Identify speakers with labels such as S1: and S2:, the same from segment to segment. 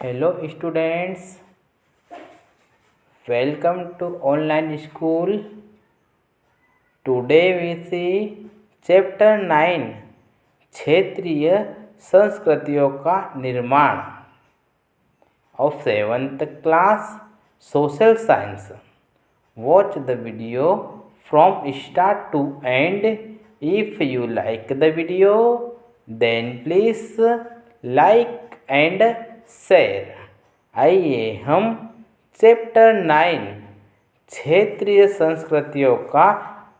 S1: Hello students, welcome to online school. Today we see chapter 9 क्षेत्रीय संस्कृतियों का निर्माण of 7th class social science. Watch the video from start to end. If you like the video, then please like and share. आइए हम chapter 9 क्षेत्रीय संस्कृतियों का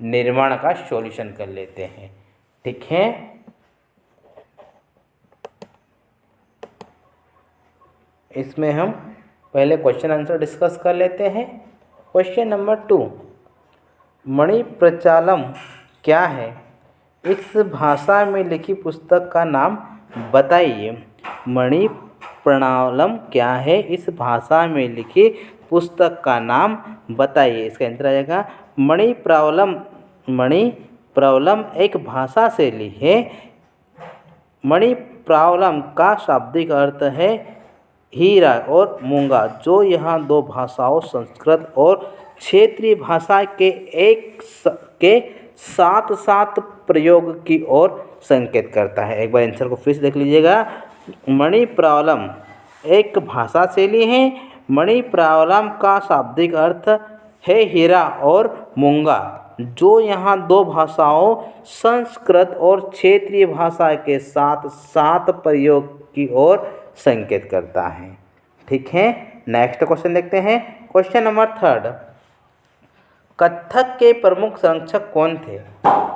S1: निर्माण का सॉल्यूशन कर लेते हैं। ठीक है, इसमें हम पहले क्वेश्चन आंसर डिस्कस कर लेते हैं। क्वेश्चन नंबर 2, मणिप्रचालम क्या है? इस भाषा में लिखी पुस्तक का नाम बताइए। मणिप्रणालम क्या है? इस भाषा में लिखी पुस्तक का नाम बताइए। इसका आंसर आ जाएगा मणिप्रवलम एक भाषा शैली है। मणिप्रवलम का शाब्दिक अर्थ है हीरा और मूंगा, जो यहाँ दो भाषाओं संस्कृत और क्षेत्रीय भाषा के साथ साथ प्रयोग की ओर संकेत करता है। एक बार आंसर को फिर से देख लीजिएगा। मणिप्रवलम एक भाषा शैली है। मणिप्रवलम का शाब्दिक अर्थ है हीरा और मूंगा, जो यहाँ दो भाषाओं संस्कृत और क्षेत्रीय भाषा के साथ साथ प्रयोग की ओर संकेत करता है। ठीक है, नेक्स्ट क्वेश्चन देखते हैं। क्वेश्चन नंबर 3, कथक के प्रमुख संरक्षक कौन थे?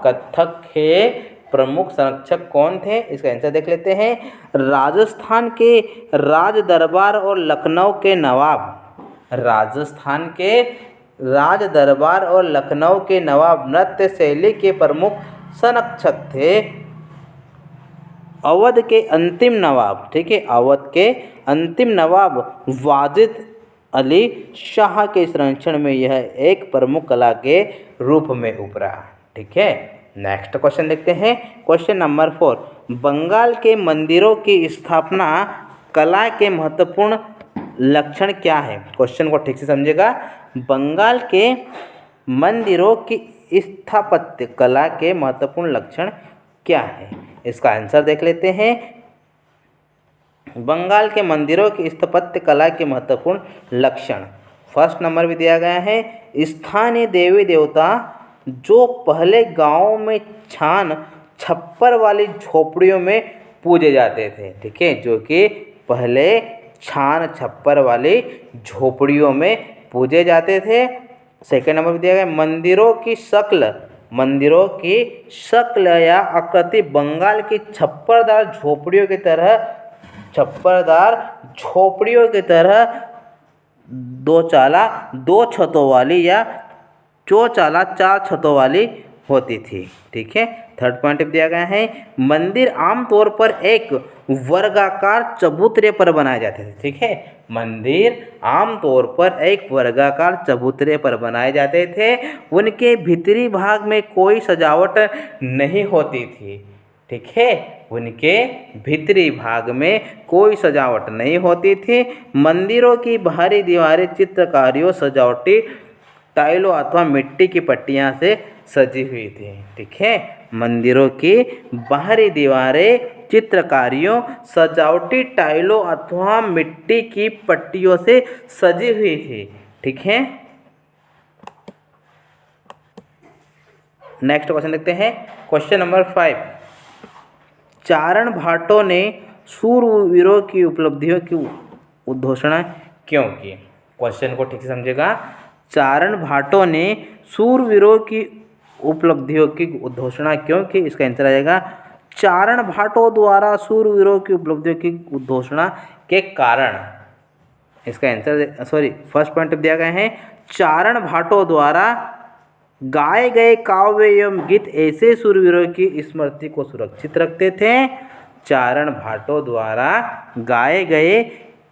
S1: कथक के प्रमुख संरक्षक कौन थे? इसका आंसर देख लेते हैं। राजस्थान के राज दरबार और लखनऊ के नवाब। राजस्थान के राज दरबार और लखनऊ के नवाब नृत्य शैली के प्रमुख संरक्षक थे। अवध के अंतिम नवाब, ठीक है, अवध के अंतिम नवाब वाजिद अली शाह के संरक्षण में यह एक प्रमुख कला के रूप में उभरा। ठीक है, नेक्स्ट क्वेश्चन देखते हैं। क्वेश्चन नंबर 4, बंगाल के मंदिरों की स्थापना कला के महत्वपूर्ण लक्षण क्या है? क्वेश्चन को ठीक से समझेगा। बंगाल के मंदिरों की स्थापत्य कला के महत्वपूर्ण लक्षण क्या है? इसका आंसर देख लेते हैं। बंगाल के मंदिरों की स्थापत्य कला के महत्वपूर्ण लक्षण, फर्स्ट नंबर भी दिया गया है। स्थानीय देवी देवता जो पहले गांवों में छान छप्पर वाली झोपड़ियों में पूजे जाते थे। ठीक है, जो कि पहले छान छप्पर वाली झोपड़ियों में पूजे जाते थे। सेकेंड नंबर भी दिया गया, मंदिरों की शक्ल या आकृति बंगाल की छप्परदार झोपड़ियों की तरह दो छतों वाली या चौचाला 4 छतों वाली होती थी। ठीक है, थर्ड पॉइंट दिया गया है। मंदिर आमतौर पर एक वर्गाकार चबूतरे पर बनाए जाते थे। ठीक है, मंदिर आमतौर पर एक वर्गाकार चबूतरे पर बनाए जाते थे। उनके भीतरी भाग में कोई सजावट नहीं होती थी। ठीक है, उनके भीतरी भाग में कोई सजावट नहीं होती थी। मंदिरों की बाहरी दीवारें चित्रकारियों सजावटी टाइलों अथवा मिट्टी की पट्टियाँ से सजी हुई थी। ठीक है, मंदिरों की बाहरी दीवारें चित्रकारियों सजावटी टाइलों अथवा मिट्टी की पट्टियों से सजी हुई थी। ठीक है, नेक्स्ट क्वेश्चन देखते हैं। क्वेश्चन नंबर 5, चारण भाटों ने शूरवीरों की उपलब्धियों की उद्घोषणा क्यों की? क्वेश्चन को ठीक से समझेगा। चारण भाटों ने शूरवीरों की उपलब्धियों की उद्घोषणा क्यों की? इसका आंसर आ जाएगा, चारण भाटों द्वारा शूरवीरों की उपलब्धियों की उद्घोषणा के कारण। इसका आंसर फर्स्ट पॉइंट दिया गया है। चारण भाटों द्वारा गाए गए काव्य एवं गीत ऐसे शूरवीरों की स्मृति को सुरक्षित रखते थे। चारण भाटों द्वारा गाए गए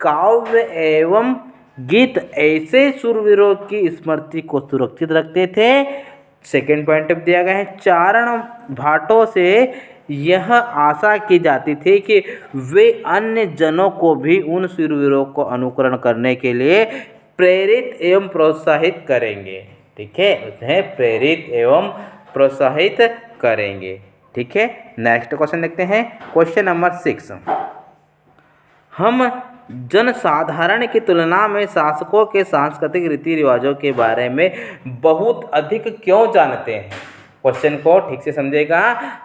S1: काव्य एवं गीत ऐसे शूरवीरों की स्मृति को सुरक्षित रखते थे। सेकेंड पॉइंट दिया गया है, चारण भाटों से यह आशा की जाती थी कि वे अन्य जनों को भी उन शूरवीरों को अनुकरण करने के लिए प्रेरित एवं प्रोत्साहित करेंगे। ठीक है, उन्हें प्रेरित एवं प्रोत्साहित करेंगे। ठीक है, नेक्स्ट क्वेश्चन देखते हैं, क्वेश्चन नंबर 6। हम जनसाधारण की तुलना में शासकों के सांस्कृतिक रीति रिवाजों के बारे में बहुत अधिक क्यों जानते हैं? क्वेश्चन को ठीक से समझेगा।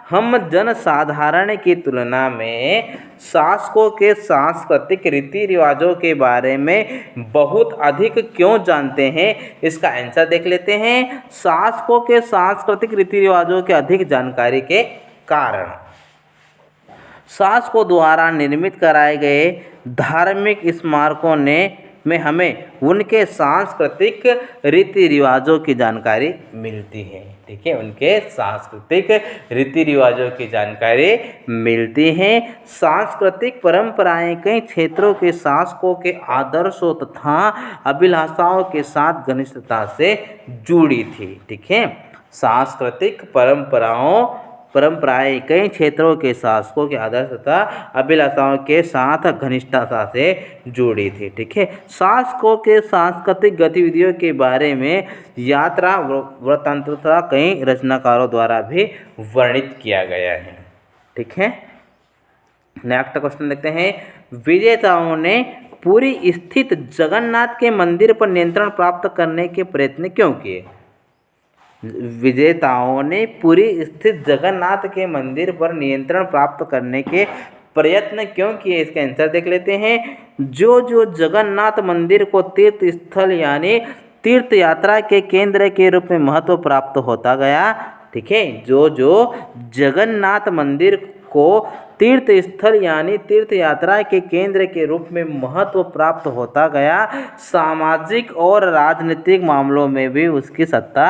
S1: हम जनसाधारण की तुलना में शासकों के सांस्कृतिक रीति रिवाजों के बारे में बहुत अधिक क्यों जानते हैं? इसका आंसर देख लेते हैं। शासकों के सांस्कृतिक रीति रिवाजों के अधिक जानकारी के कारण शासकों द्वारा निर्मित कराए गए धार्मिक स्मारकों में हमें उनके सांस्कृतिक रीति रिवाजों की जानकारी मिलती है। ठीक है, उनके सांस्कृतिक रीति रिवाजों की जानकारी मिलती है। सांस्कृतिक परंपराएं कई क्षेत्रों के शासकों के आदर्शों तथा अभिलाषाओं के साथ घनिष्ठता से जुड़ी थी। ठीक है, सांस्कृतिक परंपराएं कई क्षेत्रों के शासकों के आदर्श तथा अभिलाषाओं के साथ घनिष्ठता से जुड़ी थी। ठीक है, शासकों के सांस्कृतिक गतिविधियों के बारे में यात्रा वृत्तांतता कई रचनाकारों द्वारा भी वर्णित किया गया है। ठीक है, नेक्स्ट क्वेश्चन देखते हैं। विजेताओं ने पुरी स्थित जगन्नाथ के मंदिर पर नियंत्रण प्राप्त करने के प्रयत्न क्यों किए? विजेताओं ने पुरी स्थित जगन्नाथ के मंदिर पर नियंत्रण प्राप्त करने के प्रयत्न क्यों किए? इसका आंसर देख लेते हैं। जो जगन्नाथ मंदिर को तीर्थ स्थल यानी तीर्थ यात्रा के केंद्र के रूप में महत्व प्राप्त होता गया। ठीक है, जो जगन्नाथ मंदिर को तीर्थ स्थल यानी तीर्थ यात्रा के केंद्र के रूप में महत्व प्राप्त होता गया, सामाजिक और राजनीतिक मामलों में भी उसकी सत्ता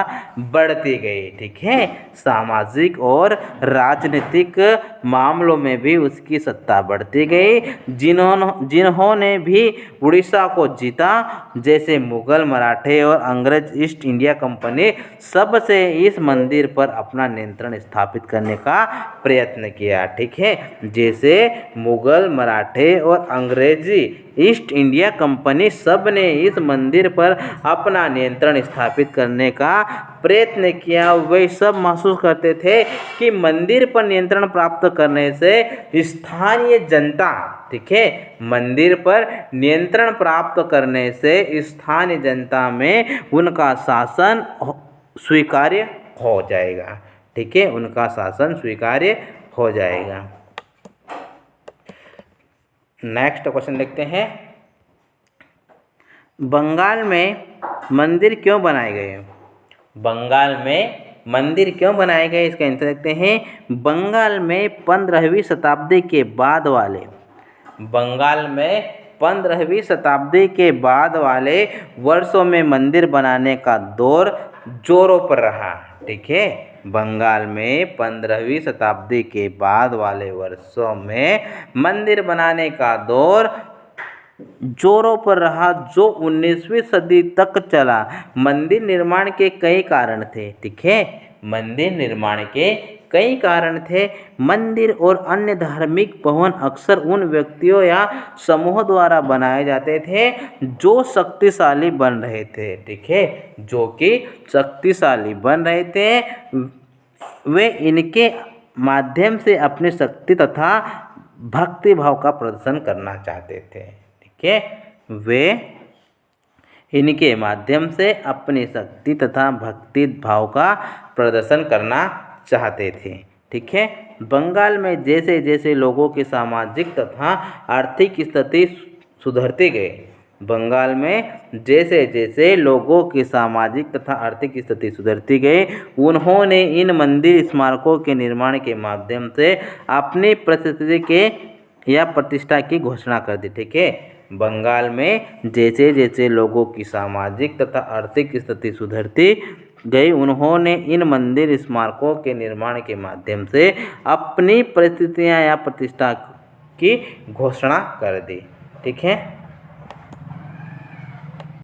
S1: बढ़ती गई। ठीक है, सामाजिक और राजनीतिक मामलों में भी उसकी सत्ता बढ़ती गई। जिन्होंने भी उड़ीसा को जीता, जैसे मुगल, मराठे और अंग्रेज ईस्ट इंडिया कंपनी, सबसे इस मंदिर पर अपना नियंत्रण स्थापित करने का प्रयत्न किया। ठीक है, जैसे मुगल, मराठे और अंग्रेजी ईस्ट इंडिया कंपनी सब ने इस मंदिर पर अपना नियंत्रण स्थापित करने का प्रयत्न किया। वे सब महसूस करते थे कि मंदिर पर नियंत्रण प्राप्त करने से स्थानीय जनता, ठीक है, मंदिर पर नियंत्रण प्राप्त करने से स्थानीय जनता में उनका शासन स्वीकार्य हो जाएगा। ठीक है, उनका शासन स्वीकार्य हो जाएगा। नेक्स्ट क्वेश्चन देखते हैं। बंगाल में मंदिर क्यों बनाए गए? बंगाल में मंदिर क्यों बनाए गए, इसका आंसर देखते हैं। बंगाल में 15वीं शताब्दी के बाद वाले वर्षों में मंदिर बनाने का दौर जोरों पर रहा। ठीक है, बंगाल में 15वीं शताब्दी के बाद वाले वर्षों में मंदिर बनाने का दौर जोरों पर रहा, जो 19वीं सदी तक चला। मंदिर निर्माण के कई कारण थे। ठीक है, मंदिर निर्माण के कई कारण थे। मंदिर और अन्य धार्मिक भवन अक्सर उन व्यक्तियों या समूहों द्वारा बनाए जाते थे जो शक्तिशाली बन रहे थे। ठीक है, जो कि शक्तिशाली बन रहे थे, वे इनके माध्यम से अपनी शक्ति तथा भक्ति भाव का प्रदर्शन करना चाहते थे। ठीक है, वे इनके माध्यम से अपनी शक्ति तथा भक्ति भाव का प्रदर्शन करना चाहते थे। ठीक है, बंगाल में जैसे जैसे लोगों की सामाजिक तथा आर्थिक स्थिति सुधरती गई, बंगाल में जैसे जैसे लोगों की सामाजिक तथा आर्थिक स्थिति सुधरती गई, उन्होंने इन मंदिर स्मारकों के निर्माण के माध्यम से अपनी प्रसिद्धि के या प्रतिष्ठा की घोषणा कर दी। ठीक है, बंगाल में जैसे जैसे लोगों की सामाजिक तथा आर्थिक स्थिति सुधरती गई, उन्होंने इन मंदिर स्मारकों के निर्माण के माध्यम से अपनी परिस्थितियां या प्रतिष्ठा की घोषणा कर दी। ठीक है।